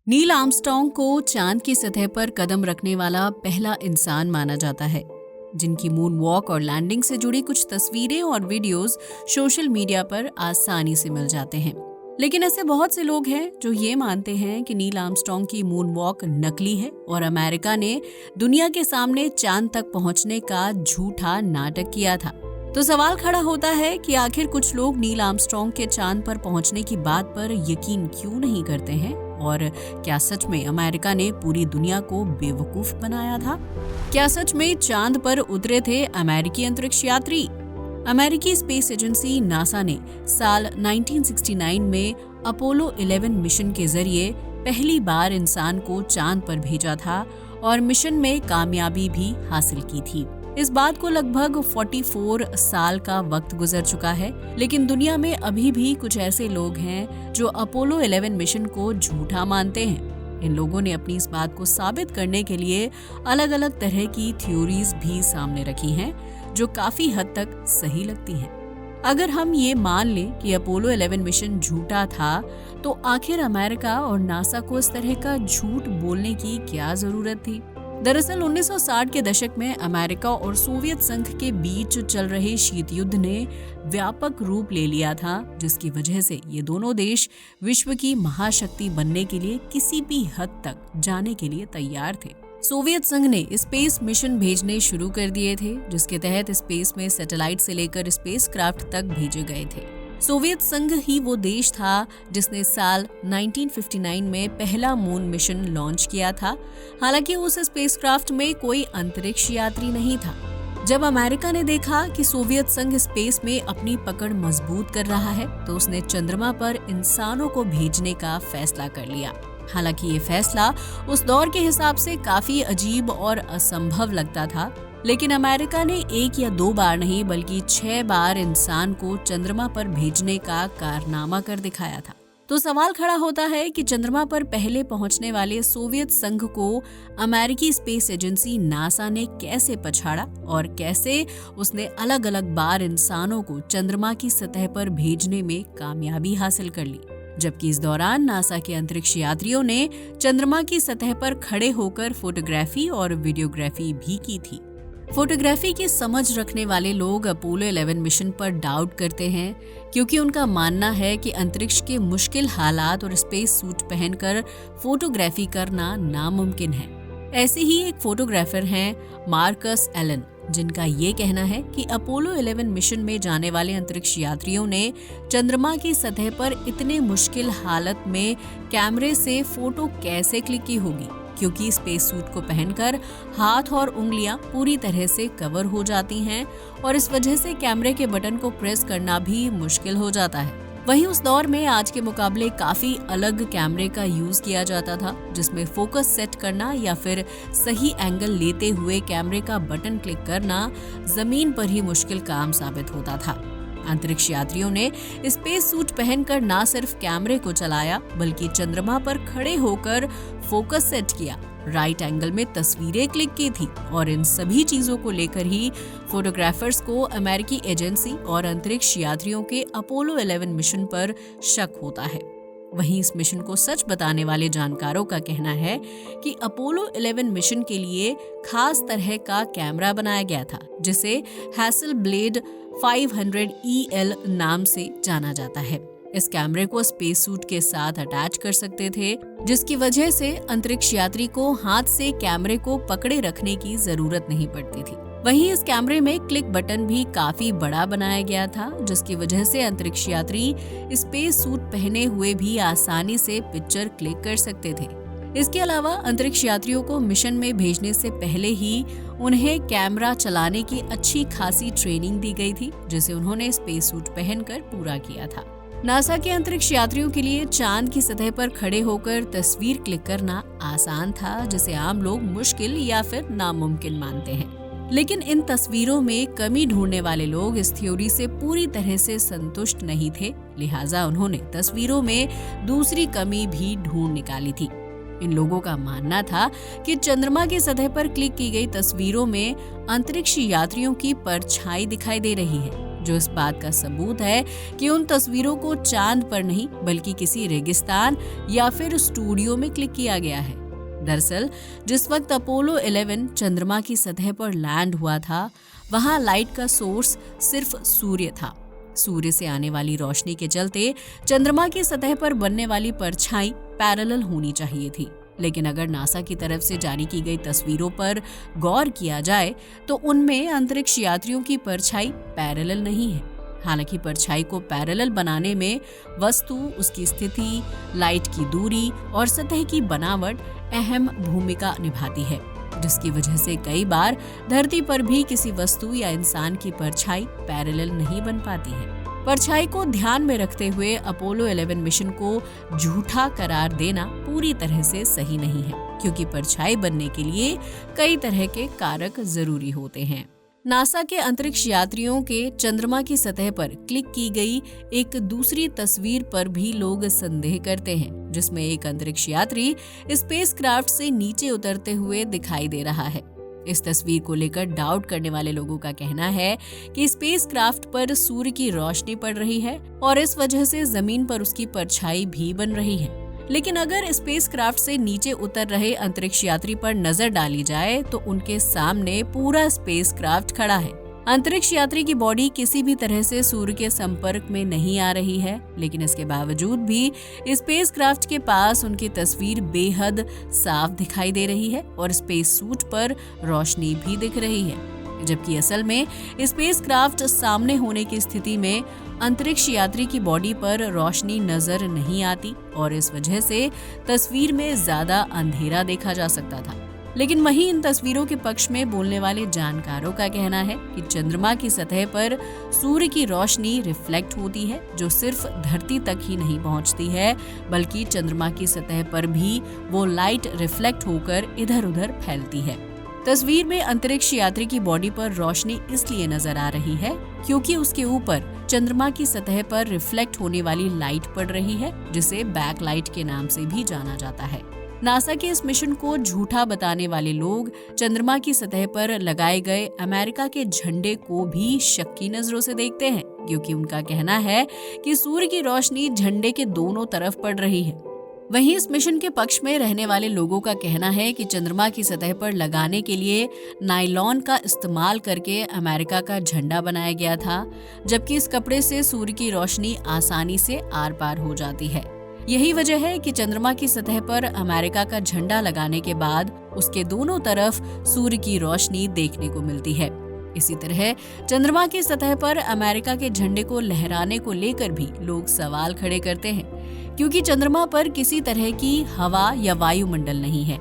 Neil Armstrong को चांद की सतह पर कदम रखने वाला पहला इंसान माना जाता है, जिनकी मून वॉक और लैंडिंग से जुड़ी कुछ तस्वीरें और वीडियोस सोशल मीडिया पर आसानी से मिल जाते हैं। लेकिन ऐसे बहुत से लोग हैं जो ये मानते हैं कि नील आर्मस्ट्रॉन्ग की मून वॉक नकली है और अमेरिका ने दुनिया के सामने चांद तक पहुंचने का झूठा नाटक किया था। तो सवाल खड़ा होता है कि आखिर कुछ लोग नील आर्मस्ट्रॉन्ग के चांद पर पहुंचने की बात पर यकीन क्यों नहीं करते हैं, और क्या सच में अमेरिका ने पूरी दुनिया को बेवकूफ बनाया था? क्या सच में चांद पर उतरे थे अमेरिकी अंतरिक्ष यात्री? अमेरिकी स्पेस एजेंसी नासा ने साल 1969 में अपोलो 11 मिशन के जरिए पहली बार इंसान को चांद पर भेजा था और मिशन में कामयाबी भी हासिल की थी। इस बात को लगभग 44 साल का वक्त गुजर चुका है, लेकिन दुनिया में अभी भी कुछ ऐसे लोग हैं जो अपोलो 11 मिशन को झूठा मानते हैं। इन लोगों ने अपनी इस बात को साबित करने के लिए अलग अलग तरह की थ्योरीज भी सामने रखी हैं, जो काफी हद तक सही लगती हैं। अगर हम ये मान लें कि अपोलो 11 मिशन झूठा था, तो आखिर अमेरिका और नासा को इस तरह का झूठ बोलने की क्या जरूरत थी? दरअसल 1960 के दशक में अमेरिका और सोवियत संघ के बीच चल रहे शीत युद्ध ने व्यापक रूप ले लिया था, जिसकी वजह से ये दोनों देश विश्व की महाशक्ति बनने के लिए किसी भी हद तक जाने के लिए तैयार थे। सोवियत संघ ने स्पेस मिशन भेजने शुरू कर दिए थे, जिसके तहत स्पेस में सैटेलाइट से लेकर स्पेसक्राफ्ट तक भेजे गए थे। सोवियत संघ ही वो देश था जिसने साल 1959 में पहला मून मिशन लॉन्च किया था। हालांकि उस स्पेसक्राफ्ट में कोई अंतरिक्ष यात्री नहीं था। जब अमेरिका ने देखा कि सोवियत संघ स्पेस में अपनी पकड़ मजबूत कर रहा है, तो उसने चंद्रमा पर इंसानों को भेजने का फैसला कर लिया। हालांकि ये फैसला उस दौर के हिसाब से काफी अजीब और असंभव लगता था, लेकिन अमेरिका ने 1 या 2 बार नहीं बल्कि 6 बार इंसान को चंद्रमा पर भेजने का कारनामा कर दिखाया था। तो सवाल खड़ा होता है कि चंद्रमा पर पहले पहुंचने वाले सोवियत संघ को अमेरिकी स्पेस एजेंसी नासा ने कैसे पछाड़ा और कैसे उसने अलग अलग बार इंसानों को चंद्रमा की सतह पर भेजने में कामयाबी हासिल कर ली, जबकि इस दौरान नासा के अंतरिक्ष यात्रियों ने चंद्रमा की सतह पर खड़े होकर फोटोग्राफी और वीडियोग्राफी भी की थी। फोटोग्राफी की समझ रखने वाले लोग अपोलो 11 मिशन पर डाउट करते हैं, क्योंकि उनका मानना है कि अंतरिक्ष के मुश्किल हालात और स्पेस सूट पहनकर फोटोग्राफी करना नामुमकिन है। ऐसे ही एक फोटोग्राफर हैं मार्कस एलन, जिनका ये कहना है कि अपोलो 11 मिशन में जाने वाले अंतरिक्ष यात्रियों ने चंद्रमा की सतह पर इतने मुश्किल हालत में कैमरे से फोटो कैसे क्लिक की होगी, क्योंकि स्पेस सूट को पहनकर हाथ और उंगलियां पूरी तरह से कवर हो जाती हैं और इस वजह से कैमरे के बटन को प्रेस करना भी मुश्किल हो जाता है। वहीं उस दौर में आज के मुकाबले काफी अलग कैमरे का यूज किया जाता था, जिसमें फोकस सेट करना या फिर सही एंगल लेते हुए कैमरे का बटन क्लिक करना जमीन पर ही मुश्किल काम साबित होता था। अंतरिक्ष यात्रियों ने स्पेस सूट पहनकर न सिर्फ कैमरे को चलाया, बल्कि चंद्रमा पर खड़े होकर फोकस सेट किया, राइट एंगल में तस्वीरें क्लिक की थी, और इन सभी चीजों को लेकर ही फोटोग्राफर्स को अमेरिकी एजेंसी और अंतरिक्ष यात्रियों के अपोलो 11 मिशन पर शक होता है। वहीं इस मिशन को सच बताने वाले जानकारों का कहना है कि अपोलो 11 मिशन के लिए खास तरह का कैमरा बनाया गया था, जिसे हैसलब्लेड 500EL नाम से जाना जाता है। इस कैमरे को स्पेस सूट के साथ अटैच कर सकते थे, जिसकी वजह से अंतरिक्ष यात्री को हाथ से कैमरे को पकड़े रखने की जरूरत नहीं पड़ती थी। वहीं इस कैमरे में क्लिक बटन भी काफी बड़ा बनाया गया था, जिसकी वजह से अंतरिक्ष यात्री स्पेस सूट पहने हुए भी आसानी से पिक्चर क्लिक कर सकते थे। इसके अलावा अंतरिक्ष यात्रियों को मिशन में भेजने से पहले ही उन्हें कैमरा चलाने की अच्छी खासी ट्रेनिंग दी गई थी, जिसे उन्होंने स्पेस सूट पहनकर पूरा किया था। नासा के अंतरिक्ष यात्रियों के लिए चांद की सतह पर खड़े होकर तस्वीर क्लिक करना आसान था, जिसे आम लोग मुश्किल या फिर नामुमकिन मानते हैं। लेकिन इन तस्वीरों में कमी ढूंढने वाले लोग इस थ्योरी से पूरी तरह से संतुष्ट नहीं थे, लिहाजा उन्होंने तस्वीरों में दूसरी कमी भी ढूंढ निकाली थी। इन लोगों का मानना था कि चंद्रमा की सतह पर क्लिक की गई तस्वीरों में अंतरिक्ष यात्रियों की परछाई दिखाई दे रही है, जो इस बात का सबूत है कि उन तस्वीरों को चांद पर नहीं बल्कि किसी रेगिस्तान या फिर स्टूडियो में क्लिक किया गया है। दरअसल जिस वक्त अपोलो 11 चंद्रमा की सतह पर लैंड हुआ था, वहां लाइट का सोर्स सिर्फ सूर्य था। सूर्य से आने वाली रोशनी के चलते चंद्रमा की सतह पर बनने वाली परछाई पैरेलल होनी चाहिए थी। लेकिन अगर नासा की तरफ से जारी की गई तस्वीरों पर गौर किया जाए तो उनमें अंतरिक्ष यात्रियों की परछाई पैरेलल नहीं है। हालांकि परछाई को पैरेलल बनाने में वस्तु, उसकी स्थिति, लाइट की दूरी और सतह की बनावट अहम भूमिका निभाती है, जिसकी वजह से कई बार धरती पर भी किसी वस्तु या इंसान की परछाई पैरेलल नहीं बन पाती है। परछाई को ध्यान में रखते हुए अपोलो 11 मिशन को झूठा करार देना पूरी तरह से सही नहीं है, क्योंकि परछाई बनने के लिए कई तरह के कारक जरूरी होते हैं। नासा के अंतरिक्ष यात्रियों के चंद्रमा की सतह पर क्लिक की गई एक दूसरी तस्वीर पर भी लोग संदेह करते हैं, जिसमें एक अंतरिक्ष यात्री स्पेसक्राफ्ट से नीचे उतरते हुए दिखाई दे रहा है। इस तस्वीर को लेकर डाउट करने वाले लोगों का कहना है कि स्पेसक्राफ्ट पर सूर्य की रोशनी पड़ रही है और इस वजह से जमीन पर उसकी परछाई भी बन रही है। लेकिन अगर स्पेसक्राफ्ट से नीचे उतर रहे अंतरिक्ष यात्री पर नजर डाली जाए तो उनके सामने पूरा स्पेसक्राफ्ट खड़ा है। अंतरिक्ष यात्री की बॉडी किसी भी तरह से सूर्य के संपर्क में नहीं आ रही है, लेकिन इसके बावजूद भी स्पेसक्राफ्ट के पास उनकी तस्वीर बेहद साफ दिखाई दे रही है और स्पेस सूट पर रोशनी भी दिख रही है। जबकि असल में स्पेसक्राफ्ट सामने होने की स्थिति में अंतरिक्ष यात्री की बॉडी पर रोशनी नजर नहीं आती और इस वजह से तस्वीर में ज्यादा अंधेरा देखा जा सकता था। लेकिन वहीं इन तस्वीरों के पक्ष में बोलने वाले जानकारों का कहना है कि चंद्रमा की सतह पर सूर्य की रोशनी रिफ्लेक्ट होती है, जो सिर्फ धरती तक ही नहीं पहुंचती है बल्कि चंद्रमा की सतह पर भी वो लाइट रिफ्लेक्ट होकर इधर उधर फैलती है। तस्वीर में अंतरिक्ष यात्री की बॉडी पर रोशनी इसलिए नजर आ रही है क्योंकि उसके ऊपर चंद्रमा की सतह पर रिफ्लेक्ट होने वाली लाइट पड़ रही है, जिसे बैकलाइट के नाम से भी जाना जाता है। नासा के इस मिशन को झूठा बताने वाले लोग चंद्रमा की सतह पर लगाए गए अमेरिका के झंडे को भी शक की नजरों से देखते हैं, क्योंकि उनका कहना है कि सूर्य की रोशनी झंडे के दोनों तरफ पड़ रही है। वहीं इस मिशन के पक्ष में रहने वाले लोगों का कहना है कि चंद्रमा की सतह पर लगाने के लिए नायलॉन का इस्तेमाल करके अमेरिका का झंडा बनाया गया था, जबकि इस कपड़े से सूर्य की रोशनी आसानी से आर पार हो जाती है। यही वजह है कि चंद्रमा की सतह पर अमेरिका का झंडा लगाने के बाद उसके दोनों तरफ सूर्य की रोशनी देखने को मिलती है। इसी तरह चंद्रमा की सतह पर अमेरिका के झंडे को लहराने को लेकर भी लोग सवाल खड़े करते हैं, क्योंकि चंद्रमा पर किसी तरह की हवा या वायुमंडल नहीं है।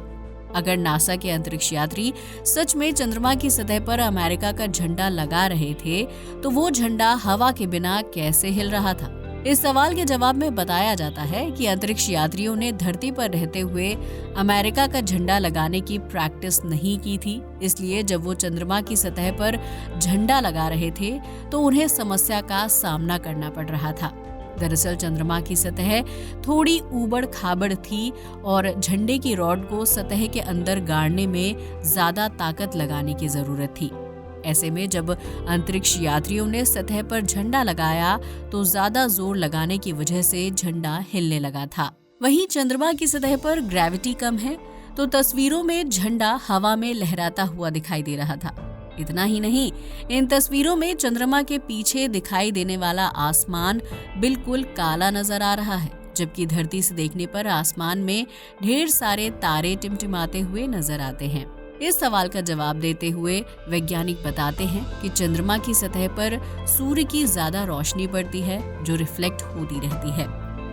अगर नासा के अंतरिक्ष यात्री सच में चंद्रमा की सतह पर अमेरिका का झंडा लगा रहे थे तो वो झंडा हवा के बिना कैसे हिल रहा था? इस सवाल के जवाब में बताया जाता है कि अंतरिक्ष यात्रियों ने धरती पर रहते हुए अमेरिका का झंडा लगाने की प्रैक्टिस नहीं की थी, इसलिए जब वो चंद्रमा की सतह पर झंडा लगा रहे थे तो उन्हें समस्या का सामना करना पड़ रहा था। दरअसल चंद्रमा की सतह थोड़ी ऊबड़ खाबड़ थी और झंडे की रॉड को सतह के अंदर गाड़ने में ज्यादा ताकत लगाने की जरूरत थी। ऐसे में जब अंतरिक्ष यात्रियों ने सतह पर झंडा लगाया तो ज्यादा जोर लगाने की वजह से झंडा हिलने लगा था। वहीं चंद्रमा की सतह पर ग्रेविटी कम है तो तस्वीरों में झंडा हवा में लहराता हुआ दिखाई दे रहा था। इतना ही नहीं, इन तस्वीरों में चंद्रमा के पीछे दिखाई देने वाला आसमान बिल्कुल काला नजर आ रहा है, जबकि धरती से देखने पर आसमान में ढेर सारे तारे टिमटिमाते हुए नजर आते हैं। इस सवाल का जवाब देते हुए वैज्ञानिक बताते हैं कि चंद्रमा की सतह पर सूर्य की ज्यादा रोशनी पड़ती है जो रिफ्लेक्ट होती रहती है।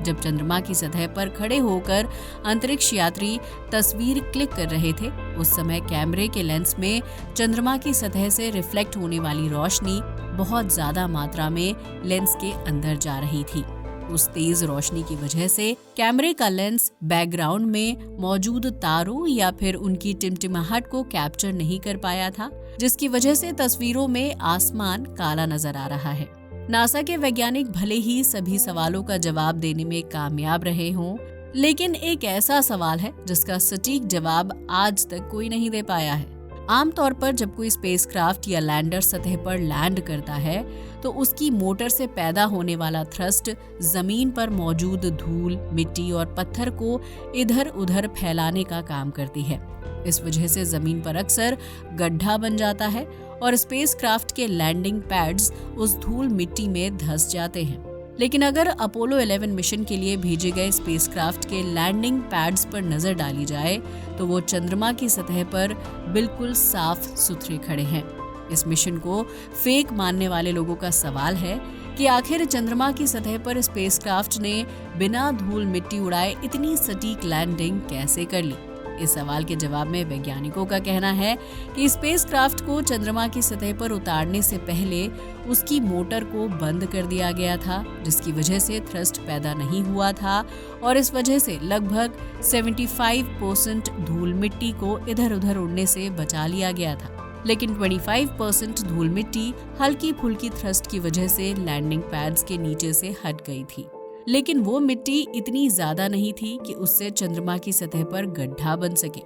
जब चंद्रमा की सतह पर खड़े होकर अंतरिक्ष यात्री तस्वीर क्लिक कर रहे थे, उस समय कैमरे के लेंस में चंद्रमा की सतह से रिफ्लेक्ट होने वाली रोशनी बहुत ज्यादा मात्रा में लेंस के अंदर जा रही थी। उस तेज रोशनी की वजह से कैमरे का लेंस बैकग्राउंड में मौजूद तारों या फिर उनकी टिमटिमाहट को कैप्चर नहीं कर पाया था, जिसकी वजह से तस्वीरों में आसमान काला नजर आ रहा है। नासा के वैज्ञानिक भले ही सभी सवालों का जवाब देने में कामयाब रहे हों, लेकिन एक ऐसा सवाल है जिसका सटीक जवाब आज तक कोई नहीं दे पाया है। आमतौर पर जब कोई स्पेसक्राफ्ट या लैंडर सतह पर लैंड करता है तो उसकी मोटर से पैदा होने वाला थ्रस्ट जमीन पर मौजूद धूल, मिट्टी और पत्थर को इधर उधर फैलाने का काम करती है। इस वजह से जमीन पर अक्सर गड्ढा बन जाता है और स्पेसक्राफ्ट के लैंडिंग पैड्स उस धूल मिट्टी में धंस जाते हैं। लेकिन अगर अपोलो 11 मिशन के लिए भेजे गए स्पेसक्राफ्ट के लैंडिंग पैड्स पर नजर डाली जाए तो वो चंद्रमा की सतह पर बिल्कुल साफ सुथरे खड़े हैं। इस मिशन को फेक मानने वाले लोगों का सवाल है कि आखिर चंद्रमा की सतह पर स्पेसक्राफ्ट ने बिना धूल मिट्टी उड़ाए इतनी सटीक लैंडिंग कैसे कर ली। इस सवाल के जवाब में वैज्ञानिकों का कहना है कि स्पेसक्राफ्ट को चंद्रमा की सतह पर उतारने से पहले उसकी मोटर को बंद कर दिया गया था, जिसकी वजह से थ्रस्ट पैदा नहीं हुआ था और इस वजह से लगभग 75% धूल मिट्टी को इधर उधर उड़ने से बचा लिया गया था। लेकिन 25% धूल मिट्टी हल्की फुल्की थ्रस्ट की वजह से लैंडिंग पैड्स के नीचे से हट गई थी। लेकिन वो मिट्टी इतनी ज्यादा नहीं थी कि उससे चंद्रमा की सतह पर गड्ढा बन सके।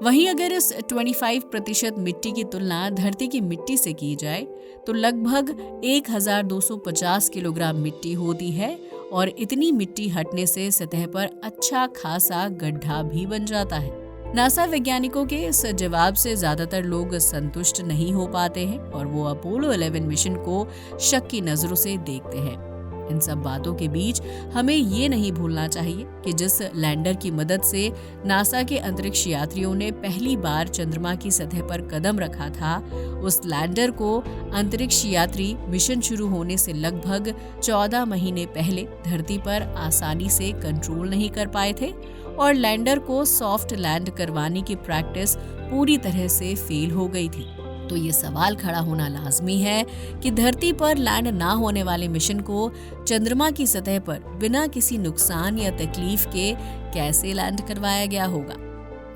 वहीं अगर इस 25% मिट्टी की तुलना धरती की मिट्टी से की जाए तो लगभग 1250 किलोग्राम मिट्टी होती है और इतनी मिट्टी हटने से सतह पर अच्छा खासा गड्ढा भी बन जाता है। नासा वैज्ञानिकों के इस जवाब से ज्यादातर लोग संतुष्ट नहीं हो पाते हैं और वो अपोलो 11 मिशन को शक की नजरों से देखते हैं। इन सब बातों के बीच हमें ये नहीं भूलना चाहिए कि जिस लैंडर की मदद से नासा के अंतरिक्ष यात्रियों ने पहली बार चंद्रमा की सतह पर कदम रखा था, उस लैंडर को अंतरिक्ष यात्री मिशन शुरू होने से लगभग 14 महीने पहले धरती पर आसानी से कंट्रोल नहीं कर पाए थे और लैंडर को सॉफ्ट लैंड करवाने की प्रैक्टिस पूरी तरह से फेल हो गई थी। तो ये सवाल खड़ा होना लाजमी है कि धरती पर लैंड ना होने वाले मिशन को चंद्रमा की सतह पर बिना किसी नुकसान या तकलीफ के कैसे लैंड करवाया गया होगा।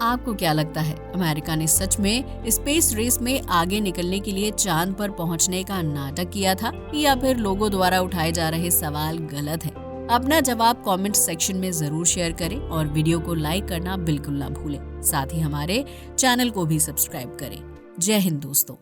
आपको क्या लगता है, अमेरिका ने सच में स्पेस रेस में आगे निकलने के लिए चांद पर पहुंचने का नाटक किया था या फिर लोगों द्वारा उठाए जा रहे सवाल गलत है? अपना जवाब कमेंट सेक्शन में जरूर शेयर करें और वीडियो को लाइक करना बिल्कुल ना भूलें। साथ ही हमारे चैनल को भी सब्सक्राइब करें। जय हिंद दोस्तों।